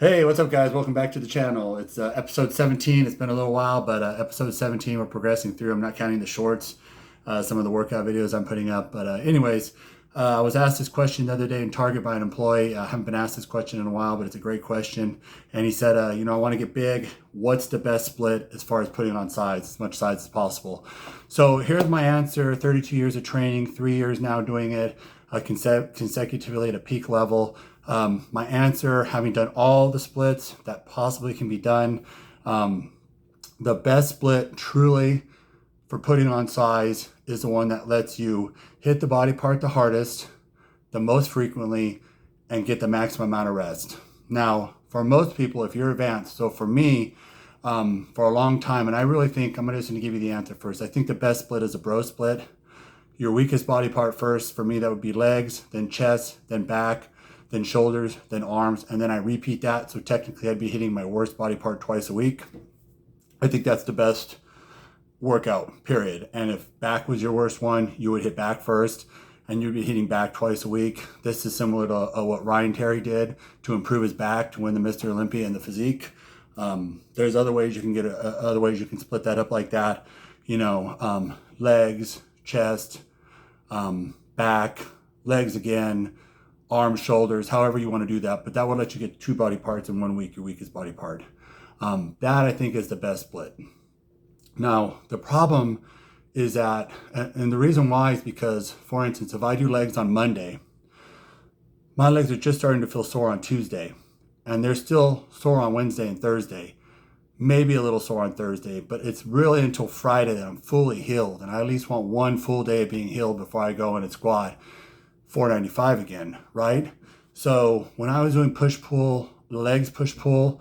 Hey, what's up, guys? Welcome back to the channel. It's episode 17. It's been a little while, but episode 17, we're progressing through. I'm not counting the shorts, some of the workout videos I'm putting up. But, I was asked this question the other day in Target by an employee. I haven't been asked this question in a while, but it's a great question. And he said, I want to get big. What's the best split as far as putting on size, as much size as possible? So here's my answer: 32 years of training, 3 years now doing it consecutively at a peak level. My answer, having done all the splits that possibly can be done, the best split truly for putting on size is the one that lets you hit the body part the hardest, the most frequently, and get the maximum amount of rest. Now, for most people, if you're advanced, so for me, for a long time, and I really think I'm just going to give you the answer first. I think the best split is a bro split. Your weakest body part first. For me, that would be legs, then chest, then back, then shoulders, then arms, and then I repeat that. So technically, I'd be hitting my worst body part twice a week. I think that's the best workout, period. And if back was your worst one, you would hit back first, and you'd be hitting back twice a week. This is similar to what Ryan Terry did to improve his back to win the Mr. Olympia and the physique. There's other ways you can other ways you can split that up like that. Legs, chest, back, legs again, arms, shoulders, however you want to do that. But that will let you get two body parts in 1 week, your weakest body part. That I think is the best split. Now, the problem is that, and the reason why is because, for instance, if I do legs on Monday, my legs are just starting to feel sore on Tuesday, and they're still sore on Wednesday and Thursday, maybe a little sore on Thursday, but it's really until Friday that I'm fully healed. And I at least want one full day of being healed before I go in and squat 495 again, right? So when I was doing push pull, legs push pull,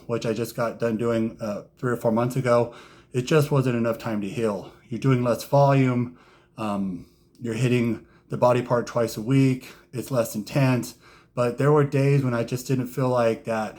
which I just got done doing 3 or 4 months ago, it just wasn't enough time to heal. You're doing less volume. You're hitting the body part twice a week. It's less intense. But there were days when I just didn't feel like that.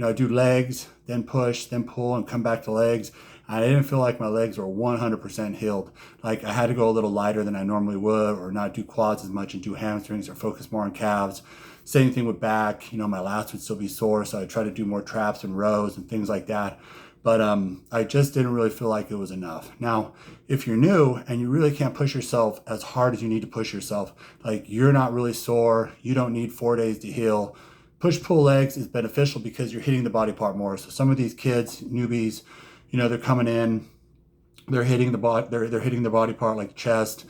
I do legs, then push, then pull, and come back to legs. I didn't feel like my legs were 100% healed. Like I had to go a little lighter than I normally would, or not do quads as much and do hamstrings, or focus more on calves. Same thing with back. My lats would still be sore, so I try to do more traps and rows and things like that. But I just didn't really feel like it was enough. Now, if you're new and you really can't push yourself as hard as you need to push yourself, like you're not really sore, you don't need 4 days to heal, push pull legs is beneficial because you're hitting the body part more. So some of these kids, newbies, they're coming in, they're hitting they're hitting the body part like chest,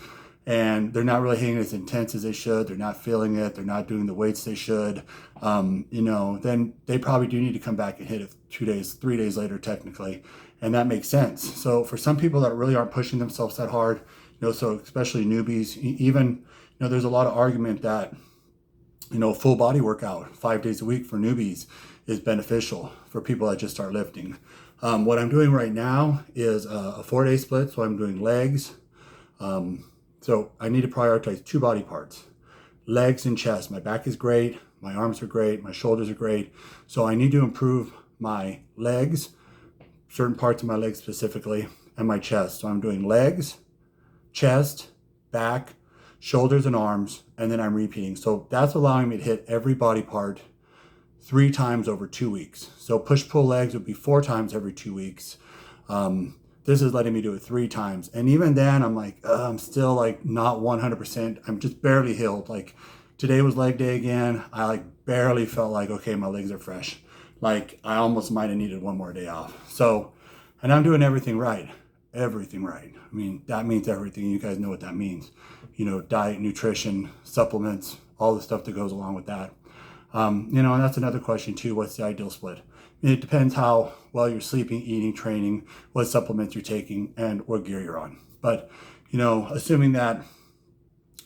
and they're not really hitting it as intense as they should. They're not feeling it. They're not doing the weights they should. Then they probably do need to come back and hit it 2 days, 3 days later, technically, and that makes sense. So for some people that really aren't pushing themselves that hard, so especially newbies, even, there's a lot of argument that full body workout 5 days a week for newbies is beneficial for people that just start lifting. What I'm doing right now is a 4-day split. So I'm doing legs. So I need to prioritize two body parts, legs and chest. My back is great. My arms are great. My shoulders are great. So I need to improve my legs, certain parts of my legs specifically, and my chest. So I'm doing legs, chest, back, shoulders and arms, and then I'm repeating. So that's allowing me to hit every body part 3 times over 2 weeks. So push pull legs would be 4 times every 2 weeks. This is letting me do it 3 times. And even then I'm like, I'm still like not 100%. I'm just barely healed. Like today was leg day again. I like barely felt like, okay, my legs are fresh. Like I almost might have needed one more day off. So, and I'm doing everything right. Everything right. I mean, that means everything. You guys know what that means. Diet, nutrition, supplements, all the stuff that goes along with that. And that's another question too. What's the ideal split? It depends how well you're sleeping, eating, training, what supplements you're taking, and what gear you're on. But, assuming that,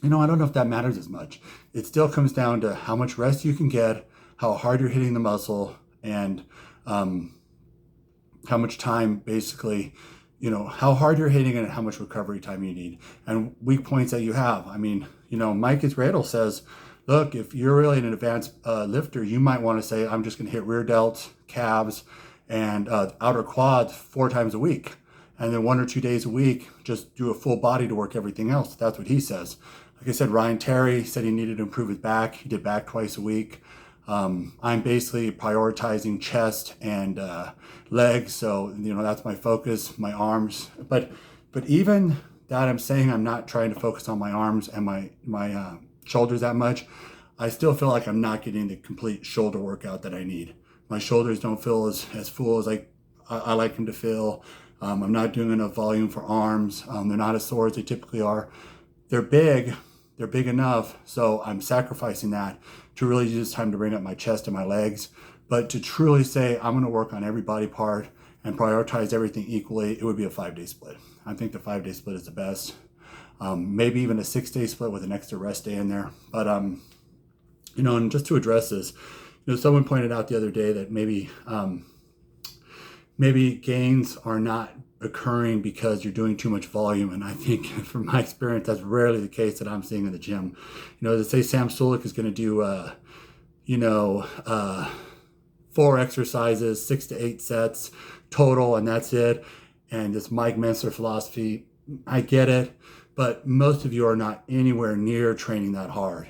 I don't know if that matters as much. It still comes down to how much rest you can get, how hard you're hitting the muscle, and how much time basically, how hard you're hitting and how much recovery time you need and weak points that you have. I mean, Mike Isreatel says, look, if you're really an advanced lifter, you might want to say, I'm just going to hit rear delts, calves, and outer quads 4 times a week. And then 1 or 2 days a week, just do a full body to work everything else. That's what he says. Like I said, Ryan Terry said he needed to improve his back. He did back twice a week. I'm basically prioritizing chest and legs, so that's my focus. My arms, but even that, I'm saying I'm not trying to focus on my arms and my shoulders that much. I still feel like I'm not getting the complete shoulder workout that I need. My shoulders don't feel as full as I like them to feel. I'm not doing enough volume for arms. They're not as sore as they typically are. They're big enough, so I'm sacrificing that to really use time to bring up my chest and my legs. But to truly say I'm going to work on every body part and prioritize everything equally, it would be a 5-day split. I think the 5-day split is the best. Maybe even a 6-day split with an extra rest day in there. But and just to address this, someone pointed out the other day that maybe gains are not occurring because you're doing too much volume. And I think from my experience, that's rarely the case that I'm seeing in the gym. They say Sam Sulek is going to do, 4 exercises, 6 to 8 sets total, and that's it. And this Mike Isreatel philosophy, I get it, but most of you are not anywhere near training that hard.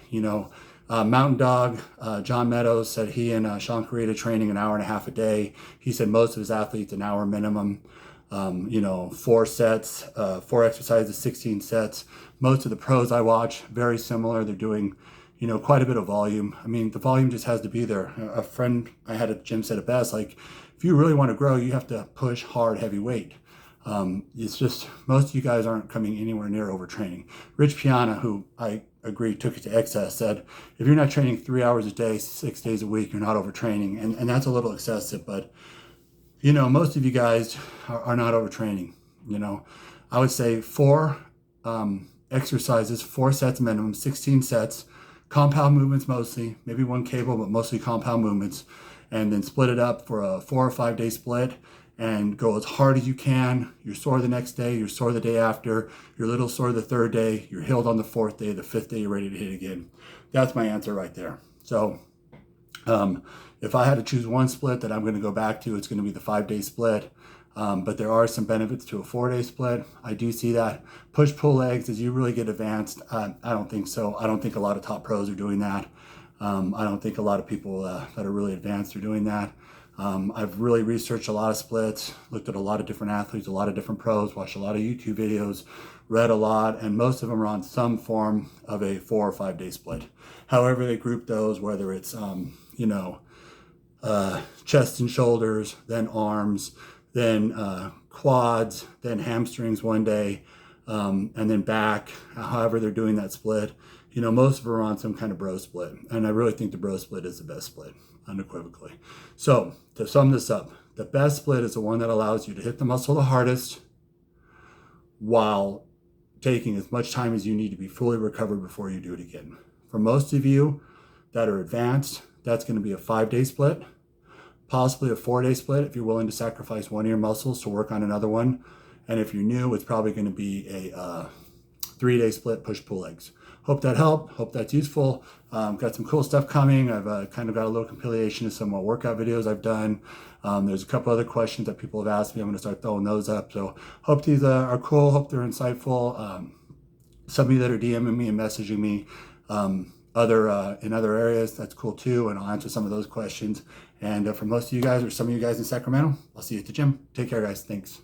Mountain Dog, John Meadows said he and Sean Carita training an hour and a half a day. He said most of his athletes an hour minimum. 4 sets, 4 exercises, 16 sets. Most of the pros I watch, very similar. They're doing, quite a bit of volume. I mean, the volume just has to be there. A friend I had at the gym said it best, like, if you really want to grow, you have to push hard, heavy weight. It's just, most of you guys aren't coming anywhere near overtraining. Rich Piana, who I agree took it to excess, said, if you're not training 3 hours a day, 6 days a week, you're not overtraining. And that's a little excessive, but most of you guys are not overtraining. I would say 4 exercises, 4 sets minimum, 16 sets, compound movements mostly, maybe 1 cable, but mostly compound movements, and then split it up for a 4 or 5 day split and go as hard as you can. You're sore the next day, you're sore the day after, you're a little sore the 3rd day, you're healed on the 4th day, the 5th day, you're ready to hit again. That's my answer right there. So, if I had to choose one split that I'm going to go back to, it's going to be the 5-day split. But there are some benefits to a 4-day split. I do see that. Push-pull legs, as you really get advanced, I don't think so. I don't think a lot of top pros are doing that. I don't think a lot of people that are really advanced are doing that. I've really researched a lot of splits, looked at a lot of different athletes, a lot of different pros, watched a lot of YouTube videos, read a lot, and most of them are on some form of a 4 or 5-day split. However they group those, whether it's, chest and shoulders, then arms, then quads, then hamstrings one day, and then back, however they're doing that split. Most of them are on some kind of bro split. And I really think the bro split is the best split, unequivocally. So to sum this up, the best split is the one that allows you to hit the muscle the hardest while taking as much time as you need to be fully recovered before you do it again. For most of you that are advanced, that's going to be a 5-day split, possibly a 4-day split if you're willing to sacrifice one of your muscles to work on another one. And if you're new, it's probably going to be a 3-day split, push-pull legs. Hope that helped. Hope that's useful. Got some cool stuff coming. I've kind of got a little compilation of some more workout videos I've done. There's a couple other questions that people have asked me. I'm going to start throwing those up. So hope these are cool. Hope they're insightful. Some of you that are DMing me and messaging me in other areas, that's cool too. And I'll answer some of those questions. And for most of you guys or some of you guys in Sacramento, I'll see you at the gym. Take care, guys. Thanks.